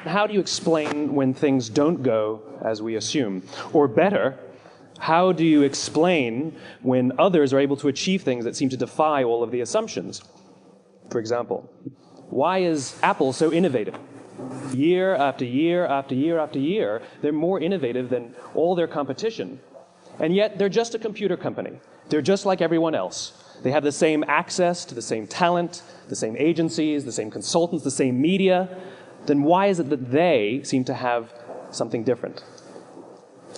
How do you explain when things don't go as we assume? Or better, how do you explain when others are able to achieve things that seem to defy all of the assumptions? For example, why is Apple so innovative? Year after year after year after year, they're more innovative than all their competition. And yet, they're just a computer company. They're just like everyone else. They have the same access to the same talent, the same agencies, the same consultants, the same media. Then why is it that they seem to have something different?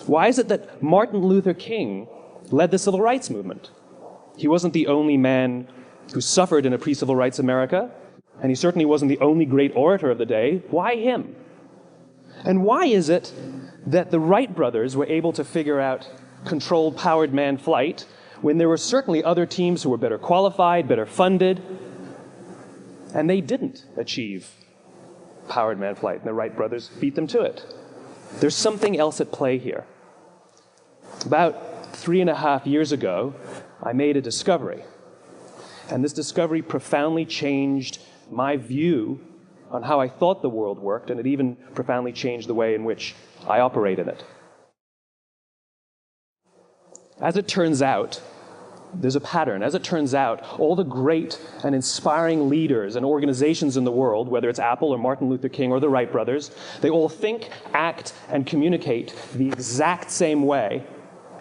Why is it that Martin Luther King led the civil rights movement? He wasn't the only man who suffered in a pre-civil rights America, and he certainly wasn't the only great orator of the day. Why him? And why is it that the Wright brothers were able to figure out controlled powered manned flight when there were certainly other teams who were better qualified, better funded, and they didn't achieve powered manned flight, and the Wright brothers beat them to it? There's something else at play here. About 3.5 years ago, I made a discovery. And this discovery profoundly changed my view on how I thought the world worked, and it even profoundly changed the way in which I operate in it. As it turns out, there's a pattern. As it turns out, all the great and inspiring leaders and organizations in the world, whether it's Apple or Martin Luther King or the Wright brothers, they all think, act, and communicate the exact same way,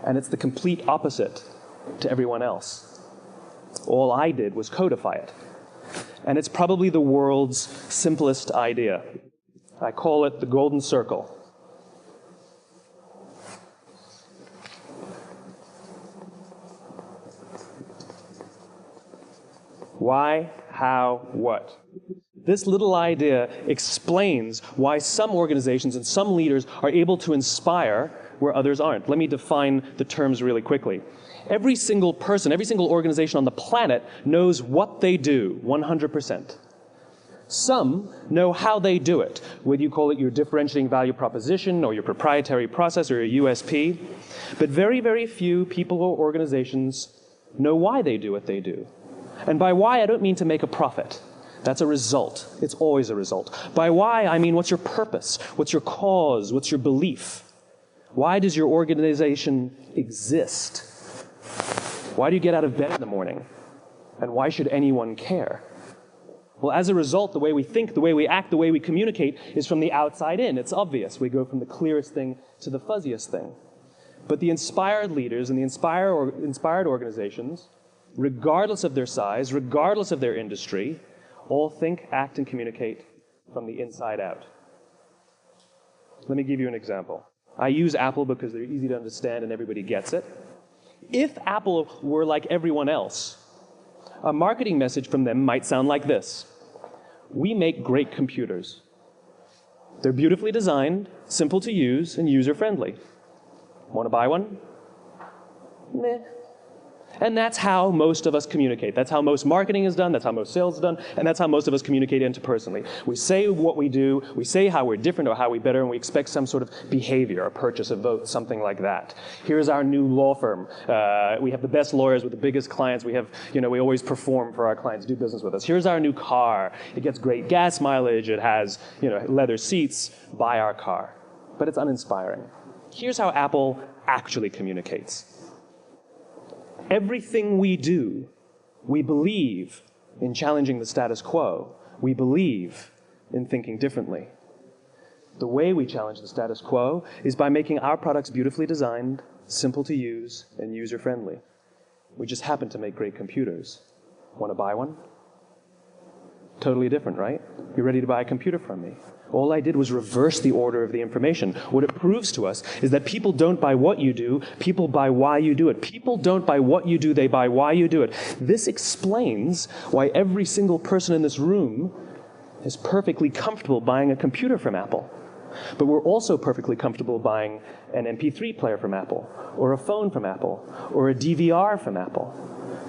and it's the complete opposite to everyone else. All I did was codify it. And it's probably the world's simplest idea. I call it the golden circle. Why, how, what? This little idea explains why some organizations and some leaders are able to inspire where others aren't. Let me define the terms really quickly. Every single person, every single organization on the planet knows what they do 100%. Some know how they do it, whether you call it your differentiating value proposition or your proprietary process or your USP. But very, very few people or organizations know why they do what they do. And by why, I don't mean to make a profit. That's a result. It's always a result. By why, I mean what's your purpose? What's your cause? What's your belief? Why does your organization exist? Why do you get out of bed in the morning? And why should anyone care? Well, as a result, the way we think, the way we act, the way we communicate is from the outside in. It's obvious. We go from the clearest thing to the fuzziest thing. But the inspired leaders and the inspired organizations, regardless of their size, regardless of their industry, all think, act, and communicate from the inside out. Let me give you an example. I use Apple because they're easy to understand and everybody gets it. If Apple were like everyone else, a marketing message from them might sound like this. We make great computers. They're beautifully designed, simple to use, and user-friendly. Want to buy one? Meh. And that's how most of us communicate. That's how most marketing is done, that's how most sales is done, and that's how most of us communicate interpersonally. We say what we do, we say how we're different or how we're better, and we expect some sort of behavior, a purchase, a vote, something like that. Here's our new law firm. We have the best lawyers with the biggest clients. We have, we always perform for our clients, do business with us. Here's our new car. It gets great gas mileage. It has, leather seats. Buy our car. But it's uninspiring. Here's how Apple actually communicates. Everything we do, we believe in challenging the status quo. We believe in thinking differently. The way we challenge the status quo is by making our products beautifully designed, simple to use, and user-friendly. We just happen to make great computers. Want to buy one? Totally different, right? You're ready to buy a computer from me. All I did was reverse the order of the information. What it proves to us is that people don't buy what you do, people buy why you do it. People don't buy what you do, they buy why you do it. This explains why every single person in this room is perfectly comfortable buying a computer from Apple. But we're also perfectly comfortable buying an MP3 player from Apple, or a phone from Apple, or a DVR from Apple.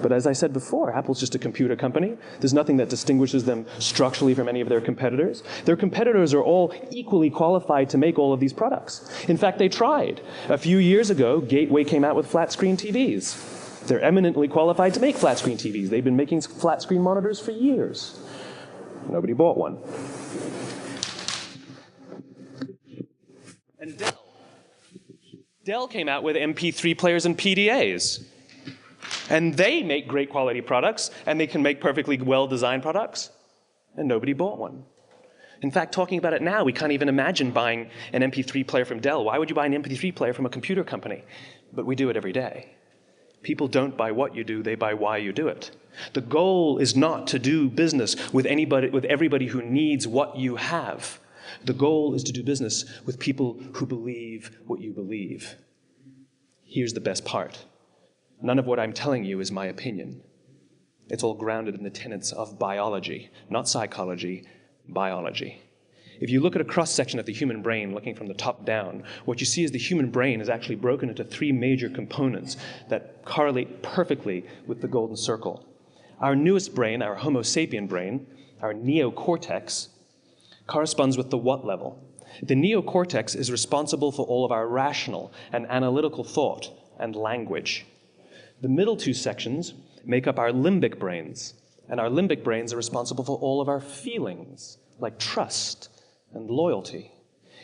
But as I said before, Apple's just a computer company. There's nothing that distinguishes them structurally from any of their competitors. Their competitors are all equally qualified to make all of these products. In fact, they tried. A few years ago, Gateway came out with flat-screen TVs. They're eminently qualified to make flat-screen TVs. They've been making flat-screen monitors for years. Nobody bought one. And Dell came out with MP3 players and PDAs. And they make great quality products, and they can make perfectly well-designed products, and nobody bought one. In fact, talking about it now, we can't even imagine buying an MP3 player from Dell. Why would you buy an MP3 player from a computer company? But we do it every day. People don't buy what you do, they buy why you do it. The goal is not to do business with everybody who needs what you have. The goal is to do business with people who believe what you believe. Here's the best part. None of what I'm telling you is my opinion. It's all grounded in the tenets of biology, not psychology, biology. If you look at a cross-section of the human brain, looking from the top down, what you see is the human brain is actually broken into 3 major components that correlate perfectly with the golden circle. Our newest brain, our Homo sapien brain, our neocortex, corresponds with the what level. The neocortex is responsible for all of our rational and analytical thought and language. The middle 2 sections make up our limbic brains, and our limbic brains are responsible for all of our feelings, like trust and loyalty.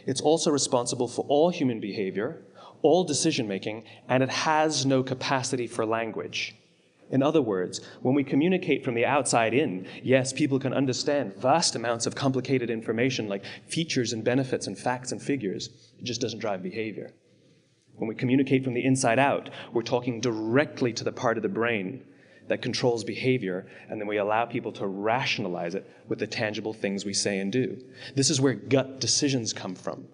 It's also responsible for all human behavior, all decision-making, and it has no capacity for language. In other words, when we communicate from the outside in, yes, people can understand vast amounts of complicated information like features and benefits and facts and figures. It just doesn't drive behavior. When we communicate from the inside out, we're talking directly to the part of the brain that controls behavior, and then we allow people to rationalize it with the tangible things we say and do. This is where gut decisions come from.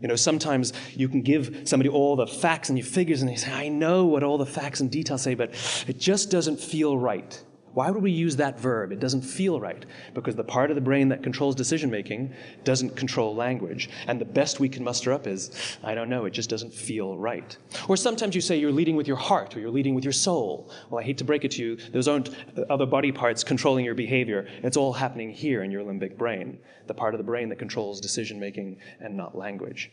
You know, sometimes you can give somebody all the facts and figures, and they say, I know what all the facts and details say, but it just doesn't feel right. Why would we use that verb? It doesn't feel right. Because the part of the brain that controls decision-making doesn't control language. And the best we can muster up is, I don't know, it just doesn't feel right. Or sometimes you say you're leading with your heart, or you're leading with your soul. Well, I hate to break it to you, those aren't other body parts controlling your behavior. It's all happening here in your limbic brain, the part of the brain that controls decision-making and not language.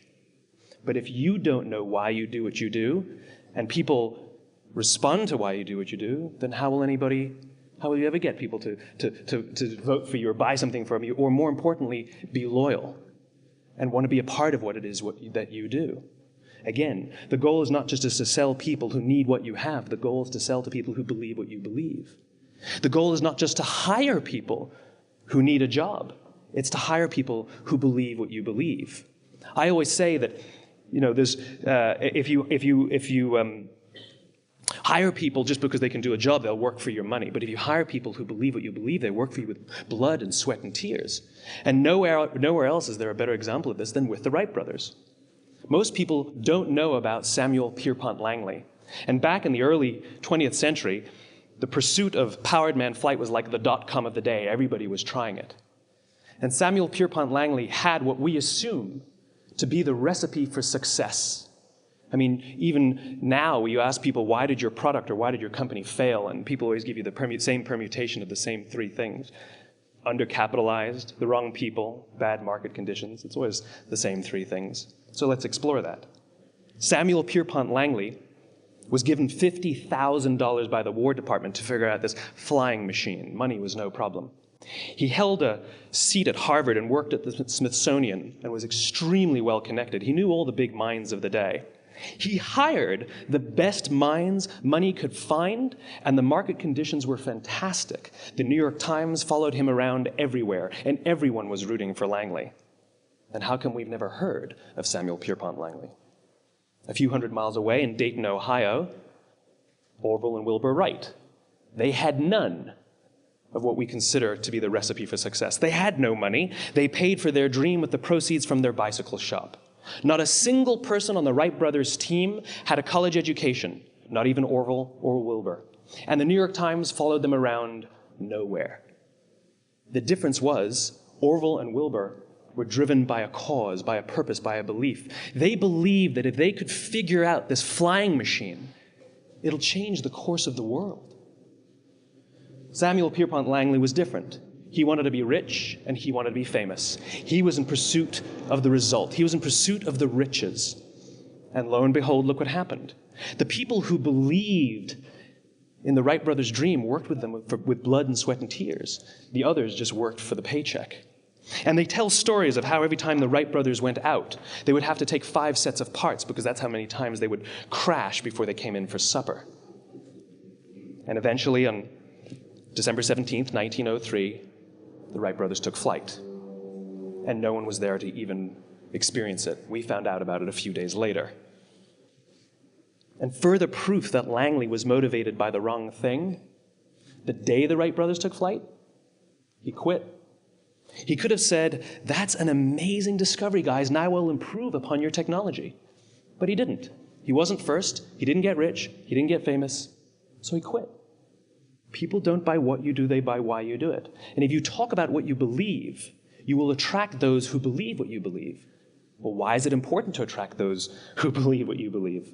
But if you don't know why you do what you do, and people respond to why you do what you do, then how will you ever get people to vote for you or buy something from you, or more importantly, be loyal and want to be a part of what it is that you do? Again, the goal is not just to sell people who need what you have. The goal is to sell to people who believe what you believe. The goal is not just to hire people who need a job. It's to hire people who believe what you believe. I always say that, you know, there's if you hire people just because they can do a job, they'll work for your money. But if you hire people who believe what you believe, they work for you with blood and sweat and tears. And nowhere else is there a better example of this than with the Wright brothers. Most people don't know about Samuel Pierpont Langley. And back in the early 20th century, the pursuit of powered man flight was like the dot-com of the day. Everybody was trying it. And Samuel Pierpont Langley had what we assume to be the recipe for success. I mean, even now, you ask people, why did your product or why did your company fail? And people always give you the same permutation of the same 3 things. Undercapitalized, the wrong people, bad market conditions. It's always the same 3 things. So let's explore that. Samuel Pierpont Langley was given $50,000 by the War Department to figure out this flying machine. Money was no problem. He held a seat at Harvard and worked at the Smithsonian and was extremely well connected. He knew all the big minds of the day. He hired the best minds money could find, and the market conditions were fantastic. The New York Times followed him around everywhere, and everyone was rooting for Langley. And how come we've never heard of Samuel Pierpont Langley? A few hundred miles away in Dayton, Ohio, Orville and Wilbur Wright. They had none of what we consider to be the recipe for success. They had no money. They paid for their dream with the proceeds from their bicycle shop. Not a single person on the Wright brothers' team had a college education, not even Orville or Wilbur. And the New York Times followed them around nowhere. The difference was Orville and Wilbur were driven by a cause, by a purpose, by a belief. They believed that if they could figure out this flying machine, it'll change the course of the world. Samuel Pierpont Langley was different. He wanted to be rich, and he wanted to be famous. He was in pursuit of the result. He was in pursuit of the riches. And lo and behold, look what happened. The people who believed in the Wright brothers' dream worked with them with blood and sweat and tears. The others just worked for the paycheck. And they tell stories of how every time the Wright brothers went out, they would have to take 5 sets of parts because that's how many times they would crash before they came in for supper. And eventually, on December 17th, 1903, the Wright brothers took flight. And no one was there to even experience it. We found out about it a few days later. And further proof that Langley was motivated by the wrong thing, the day the Wright brothers took flight, he quit. He could have said, "That's an amazing discovery, guys. Now we'll improve upon your technology." But he didn't. He wasn't first. He didn't get rich. He didn't get famous. So he quit. People don't buy what you do, they buy why you do it. And if you talk about what you believe, you will attract those who believe what you believe. Well, why is it important to attract those who believe what you believe?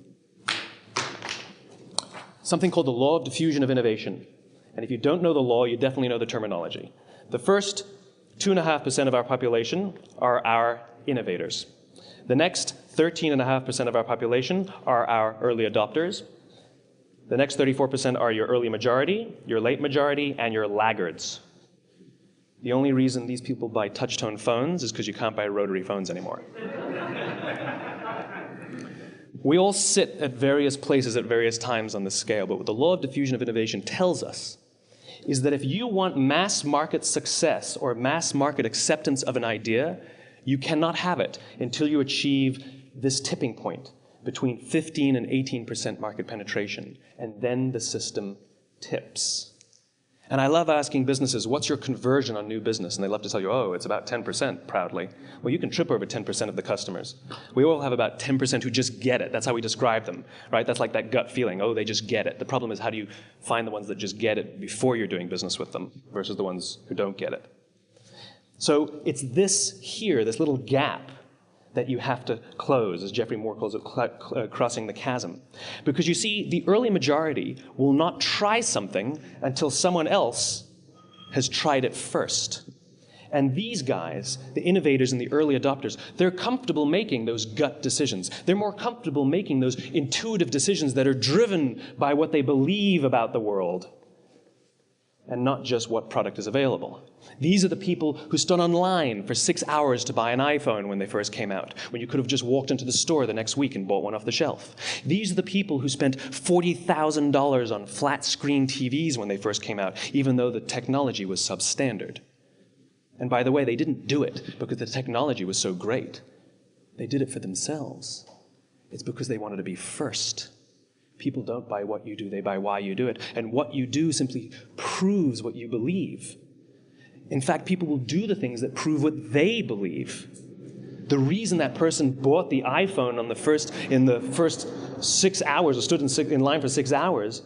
Something called the law of diffusion of innovation. And if you don't know the law, you definitely know the terminology. The first 2.5% of our population are our innovators. The next 13.5% of our population are our early adopters. The next 34% are your early majority, your late majority, and your laggards. The only reason these people buy touch-tone phones is because you can't buy rotary phones anymore. We all sit at various places at various times on the scale, but what the law of diffusion of innovation tells us is that if you want mass market success or mass market acceptance of an idea, you cannot have it until you achieve this tipping point between 15 and 18% market penetration, and then the system tips. And I love asking businesses, what's your conversion on new business? And they love to tell you, oh, it's about 10%, proudly. Well, you can trip over 10% of the customers. We all have about 10% who just get it. That's how we describe them, right? That's like that gut feeling, oh, they just get it. The problem is, how do you find the ones that just get it before you're doing business with them versus the ones who don't get it? So it's this here, this little gap, that you have to close, as Geoffrey Moore calls it, crossing the chasm. Because you see, the early majority will not try something until someone else has tried it first. And these guys, the innovators and the early adopters, they're comfortable making those gut decisions. They're more comfortable making those intuitive decisions that are driven by what they believe about the world, and not just what product is available. These are the people who stood online for 6 hours to buy an iPhone when they first came out, when you could have just walked into the store the next week and bought one off the shelf. These are the people who spent $40,000 on flat-screen TVs when they first came out, even though the technology was substandard. And by the way, they didn't do it because the technology was so great. They did it for themselves. It's because they wanted to be first. People don't buy what you do, they buy why you do it. And what you do simply proves what you believe. In fact, people will do the things that prove what they believe. The reason that person bought the iPhone in the first 6 hours, or stood in line for 6 hours,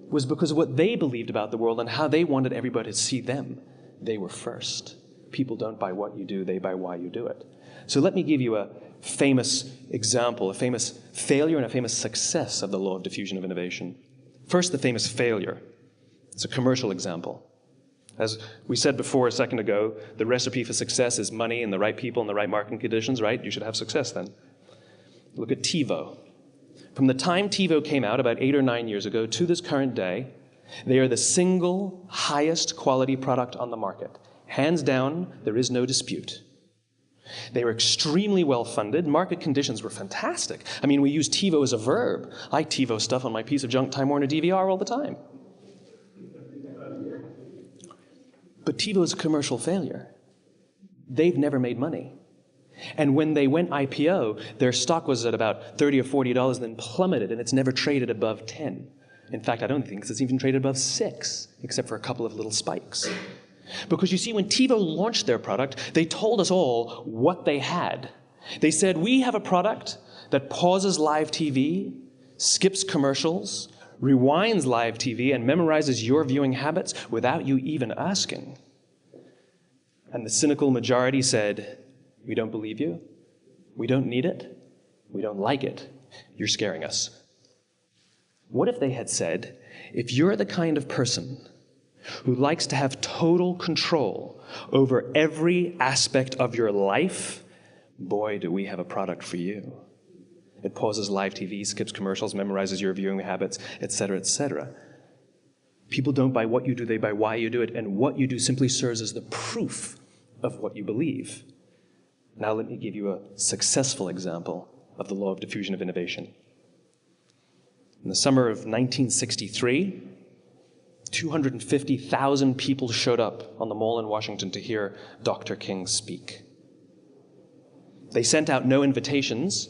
was because of what they believed about the world and how they wanted everybody to see them. They were first. People don't buy what you do, they buy why you do it. So let me give you a famous example, a famous failure and a famous success of the law of diffusion of innovation. First, the famous failure. It's a commercial example. As we said before a second ago, the recipe for success is money and the right people and the right marketing conditions, right? You should have success then. Look at Tivo. From the time Tivo came out about 8 or 9 years ago to this current day, they are the single highest quality product on the market. Hands down, there is no dispute. They were extremely well-funded. Market conditions were fantastic. I mean, we use Tivo as a verb. I Tivo stuff on my piece of junk Time Warner DVR all the time. But Tivo is a commercial failure. They've never made money. And when they went IPO, their stock was at about $30 or $40 and then plummeted, and it's never traded above 10. In fact, I don't think it's even traded above 6, except for a couple of little spikes. Because you see, when Tivo launched their product, they told us all what they had. They said, we have a product that pauses live TV, skips commercials, rewinds live TV, and memorizes your viewing habits without you even asking. And the cynical majority said, we don't believe you, we don't need it, we don't like it, you're scaring us. What if they had said, if you're the kind of person who likes to have total control over every aspect of your life, boy, do we have a product for you. It pauses live TV, skips commercials, memorizes your viewing habits, etc., etc. People don't buy what you do, they buy why you do it, and what you do simply serves as the proof of what you believe. Now let me give you a successful example of the law of diffusion of innovation. In the summer of 1963, 250,000 people showed up on the Mall in Washington to hear Dr. King speak. They sent out no invitations,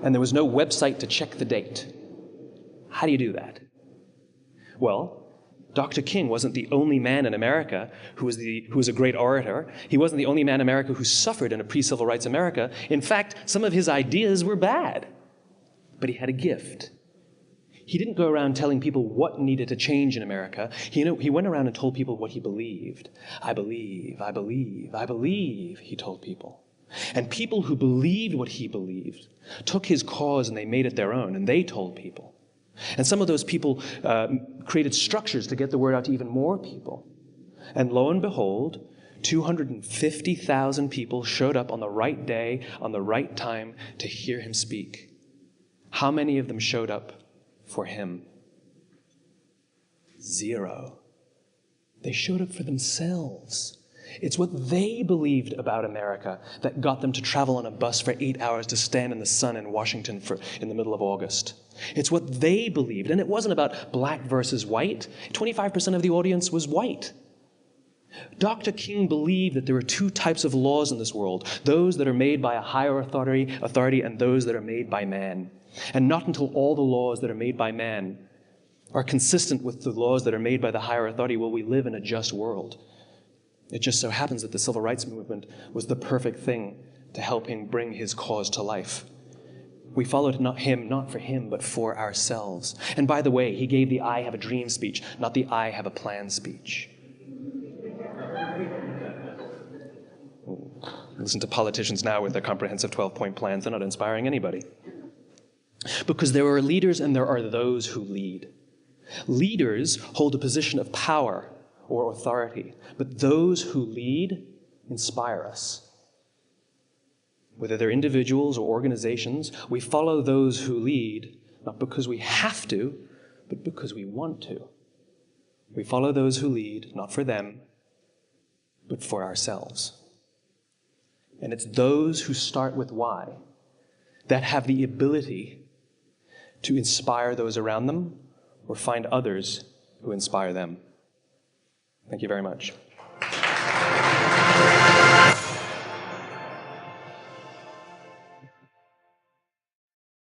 and there was no website to check the date. How do you do that? Well, Dr. King wasn't the only man in America who was a great orator. He wasn't the only man in America who suffered in a pre-civil rights America. In fact, some of his ideas were bad. But he had a gift. He didn't go around telling people what needed to change in America. He went around and told people what he believed. I believe, I believe, I believe, he told people. And people who believed what he believed took his cause and they made it their own, and they told people. And some of those people created structures to get the word out to even more people. And lo and behold, 250,000 people showed up on the right day, on the right time, to hear him speak. How many of them showed up for him? 0. They showed up for themselves. It's what they believed about America that got them to travel on a bus for 8 hours to stand in the sun in Washington in the middle of August. It's what they believed. And it wasn't about black versus white. 25% of the audience was white. Dr. King believed that there were two types of laws in this world, those that are made by a higher authority and those that are made by man. And not until all the laws that are made by man are consistent with the laws that are made by the higher authority will we live in a just world. It just so happens that the civil rights movement was the perfect thing to help him bring his cause to life. We followed him not for him, but for ourselves. And by the way, he gave the I have a dream speech, not the I have a plan speech. Listen to politicians now with their comprehensive 12-point plans. They're not inspiring anybody. Because there are leaders and there are those who lead. Leaders hold a position of power or authority, but those who lead inspire us. Whether they're individuals or organizations, we follow those who lead, not because we have to, but because we want to. We follow those who lead, not for them, but for ourselves. And it's those who start with why that have the ability to inspire those around them or find others who inspire them. Thank you very much.